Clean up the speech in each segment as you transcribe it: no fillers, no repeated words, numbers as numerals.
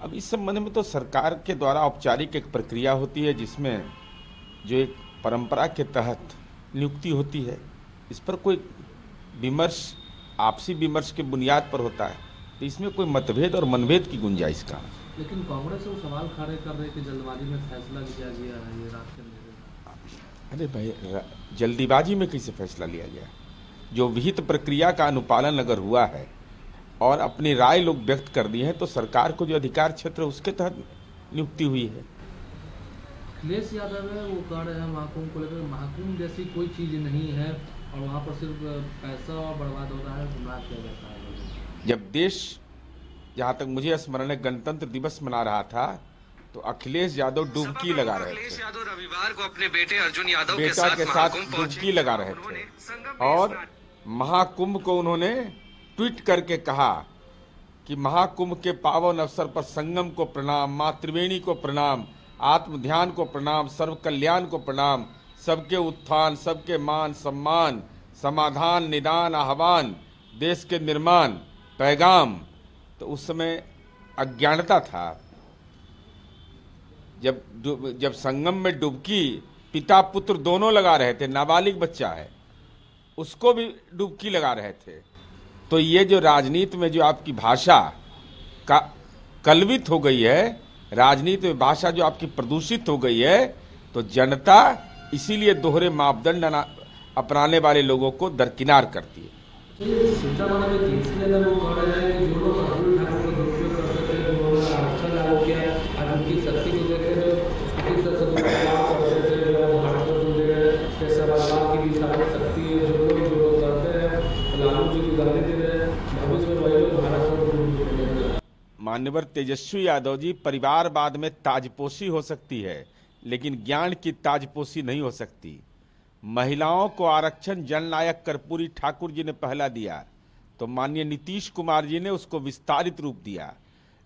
अब इस संबंध में तो सरकार के द्वारा औपचारिक एक प्रक्रिया होती है, जिसमें जो एक परंपरा के तहत नियुक्ति होती है। इस पर कोई विमर्श आपसी विमर्श के बुनियाद पर होता है, तो इसमें कोई मतभेद और मनभेद की गुंजाइश कहाँ है। लेकिन कांग्रेस से वो सवाल खड़े कर रहे कि जल्दबाजी में फैसला लिया गया है ये रात के अंधेरे। अरे भाई, जल्दीबाजी में कैसे फैसला लिया गया? जो विहित प्रक्रिया का अनुपालन अगर हुआ है और अपनी राय लोग व्यक्त कर दी है, तो सरकार को जो अधिकार क्षेत्र उसके तहत नियुक्ति हुई है। अखिलेश यादव है वो कह रहे हैं महाकुंभ को लेकर, महाकुंभ जैसी कोई चीज़ नहीं है और वहाँ पर सिर्फ पैसा बर्बाद हो रहा है, गुमराह किया जाता है। जब देश, जहाँ तक मुझे स्मरण है, गणतंत्र दिवस मना रहा था, तो अखिलेश यादव डुबकी लगा रहे थे। अखिलेश यादव रविवार को अपने बेटे अर्जुन यादव बेटा के साथ डुबकी लगा रहे थे और महाकुंभ को उन्होंने ट्वीट करके कहा कि महाकुंभ के पावन अवसर पर संगम को प्रणाम, माँ त्रिवेणी को प्रणाम, आत्म ध्यान को प्रणाम, सर्व कल्याण को प्रणाम, सबके उत्थान, सबके मान सम्मान, समाधान, निदान, आह्वान, देश के निर्माण, पैगाम। तो उस समय अज्ञानता था। जब संगम में डुबकी पिता पुत्र दोनों लगा रहे थे, नाबालिग बच्चा है, उसको भी डुबकी लगा रहे थे। तो ये जो राजनीति में जो आपकी भाषा का कलवित हो गई है, राजनीति में भाषा जो आपकी प्रदूषित हो गई है, तो जनता इसीलिए दोहरे मापदंड अपनाने वाले लोगों को दरकिनार करती है। मान्यवर तेजस्वी यादव जी, परिवारवाद में ताजपोशी हो सकती है, लेकिन ज्ञान की ताजपोशी नहीं हो सकती। महिलाओं को आरक्षण जननायक कर्पूरी ठाकुर जी ने पहला दिया, तो माननीय नीतीश कुमार जी ने उसको विस्तारित रूप दिया।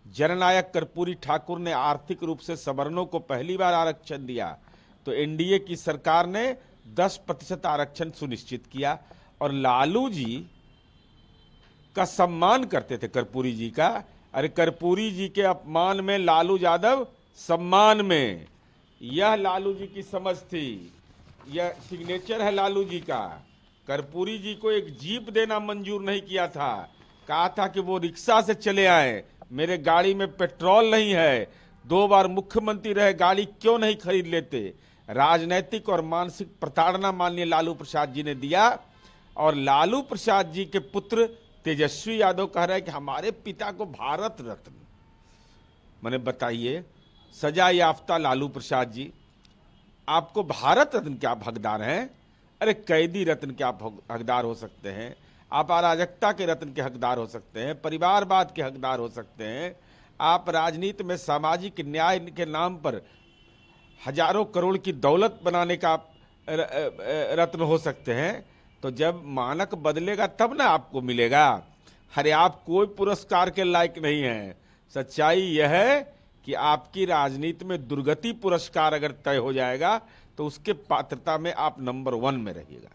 जननायक कर्पूरी ठाकुर ने आर्थिक रूप से सवर्णों को पहली बार आरक्षण दिया, तो एनडीए की सरकार ने 10% आरक्षण सुनिश्चित किया। और लालू जी का सम्मान करते थे, कर्पूरी जी का। अरे कर्पूरी जी के अपमान में लालू यादव सम्मान में, यह लालू जी की समझ थी, यह सिग्नेचर है लालू जी का। कर्पूरी जी को एक जीप देना मंजूर नहीं किया था, कहा था कि वो रिक्शा से चले आए, मेरे गाड़ी में पेट्रोल नहीं है, 2 बार मुख्यमंत्री रहे, गाड़ी क्यों नहीं खरीद लेते। राजनैतिक और मानसिक प्रताड़ना माननीय लालू प्रसाद जी ने दिया। और लालू प्रसाद जी के पुत्र तेजस्वी यादव कह रहे हैं कि हमारे पिता को भारत रत्न। मैंने बताइए, सजा याफ्ता लालू प्रसाद जी, आपको भारत रत्न के आप हकदार हैं? अरे कैदी रत्न के आप हकदार हो सकते हैं, आप अराजकता के रत्न के हकदार हो सकते हैं, परिवारवाद के हकदार हो सकते हैं, आप राजनीति में सामाजिक न्याय के नाम पर हजारों करोड़ की दौलत बनाने का रत्न हो सकते हैं। तो जब मानक बदलेगा तब ना आपको मिलेगा। अरे आप कोई पुरस्कार के लायक नहीं हैं। सच्चाई यह है कि आपकी राजनीति में दुर्गति पुरस्कार अगर तय हो जाएगा, तो उसके पात्रता में आप नंबर 1 में रहिएगा।